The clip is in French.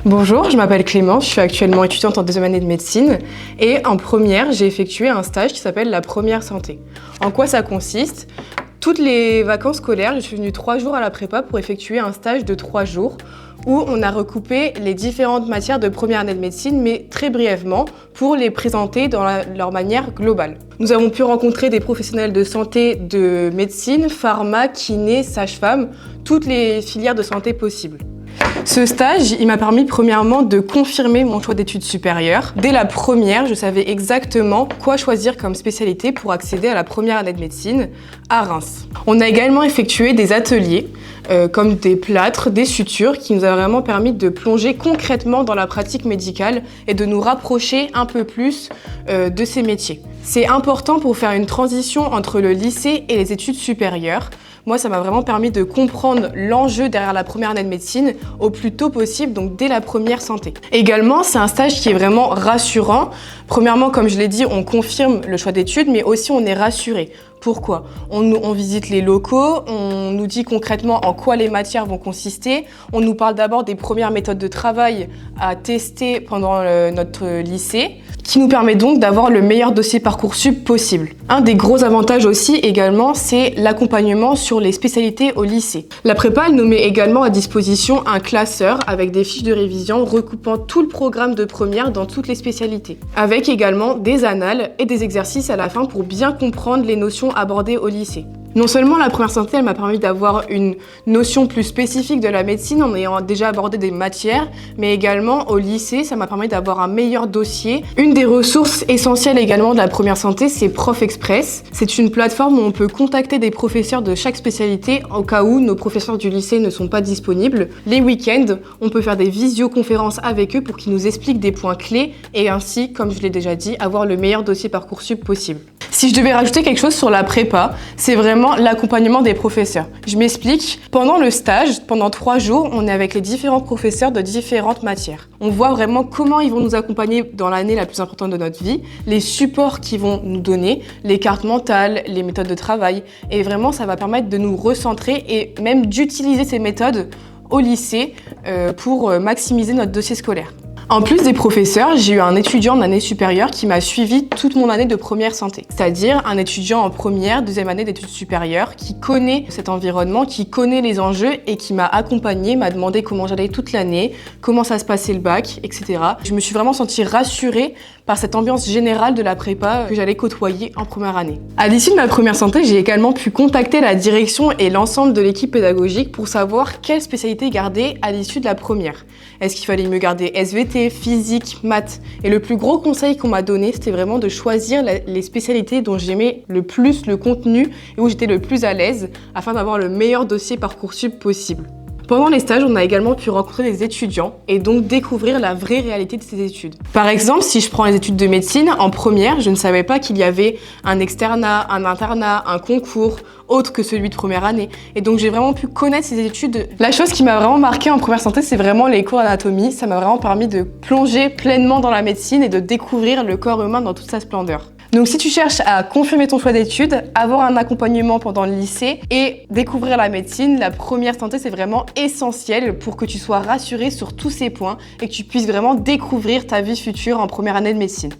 Bonjour, je m'appelle Clémence, je suis actuellement étudiante en deuxième année de médecine et en première, j'ai effectué un stage qui s'appelle la première santé. En quoi ça consiste? Toutes les vacances scolaires, je suis venue 3 jours à la prépa pour effectuer un stage de 3 jours où on a recoupé les différentes matières de première année de médecine, mais très brièvement, pour les présenter dans leur manière globale. Nous avons pu rencontrer des professionnels de santé de médecine, pharma, kiné, sage-femme, toutes les filières de santé possibles. Ce stage, il m'a permis premièrement de confirmer mon choix d'études supérieures. Dès la première, je savais exactement quoi choisir comme spécialité pour accéder à la première année de médecine à Reims. On a également effectué des ateliers comme des plâtres, des sutures qui nous a vraiment permis de plonger concrètement dans la pratique médicale et de nous rapprocher un peu plus de ces métiers. C'est important pour faire une transition entre le lycée et les études supérieures. Moi, ça m'a vraiment permis de comprendre l'enjeu derrière la première année de médecine au plus tôt possible, donc dès la première santé. Également, c'est un stage qui est vraiment rassurant. Premièrement, comme je l'ai dit, on confirme le choix d'études, mais aussi on est rassuré. Pourquoi? On visite les locaux, on nous dit concrètement en quoi les matières vont consister. On nous parle d'abord des premières méthodes de travail à tester pendant notre lycée, qui nous permet donc d'avoir le meilleur dossier Parcoursup possible. Un des gros avantages aussi également, c'est l'accompagnement sur les spécialités au lycée. La prépa, elle nous met également à disposition un classeur avec des fiches de révision recoupant tout le programme de première dans toutes les spécialités, avec également des annales et des exercices à la fin pour bien comprendre les notions abordées au lycée. Non seulement la première santé, elle m'a permis d'avoir une notion plus spécifique de la médecine en ayant déjà abordé des matières, mais également au lycée, ça m'a permis d'avoir un meilleur dossier. Une des ressources essentielles également de la première santé, c'est Prof Express. C'est une plateforme où on peut contacter des professeurs de chaque spécialité au cas où nos professeurs du lycée ne sont pas disponibles. Les week-ends, on peut faire des visioconférences avec eux pour qu'ils nous expliquent des points clés et ainsi, comme je l'ai déjà dit, avoir le meilleur dossier Parcoursup possible. Si je devais rajouter quelque chose sur la prépa, c'est vraiment l'accompagnement des professeurs. Je m'explique. Pendant le stage, pendant 3 jours, on est avec les différents professeurs de différentes matières. On voit vraiment comment ils vont nous accompagner dans l'année la plus importante de notre vie, les supports qu'ils vont nous donner, les cartes mentales, les méthodes de travail. Et vraiment, ça va permettre de nous recentrer et même d'utiliser ces méthodes au lycée pour maximiser notre dossier scolaire. En plus des professeurs, j'ai eu un étudiant d'année supérieure qui m'a suivi toute mon année de première santé. C'est-à-dire un étudiant en première, deuxième année d'études supérieures qui connaît cet environnement, qui connaît les enjeux et qui m'a accompagné, m'a demandé comment j'allais toute l'année, comment ça se passait le bac, etc. Je me suis vraiment sentie rassurée par cette ambiance générale de la prépa que j'allais côtoyer en première année. À l'issue de ma première santé, j'ai également pu contacter la direction et l'ensemble de l'équipe pédagogique pour savoir quelle spécialité garder à l'issue de la première. Est-ce qu'il fallait me garder SVT, physique, maths? Et le plus gros conseil qu'on m'a donné, c'était vraiment de choisir les spécialités dont j'aimais le plus le contenu et où j'étais le plus à l'aise afin d'avoir le meilleur dossier Parcoursup possible. Pendant les stages, on a également pu rencontrer des étudiants et donc découvrir la vraie réalité de ces études. Par exemple, si je prends les études de médecine, en première, je ne savais pas qu'il y avait un externat, un internat, un concours, autre que celui de première année. Et donc j'ai vraiment pu connaître ces études. La chose qui m'a vraiment marquée en première santé, c'est vraiment les cours d'anatomie. Ça m'a vraiment permis de plonger pleinement dans la médecine et de découvrir le corps humain dans toute sa splendeur. Donc si tu cherches à confirmer ton choix d'études, avoir un accompagnement pendant le lycée et découvrir la médecine, la première santé c'est vraiment essentiel pour que tu sois rassuré sur tous ces points et que tu puisses vraiment découvrir ta vie future en première année de médecine.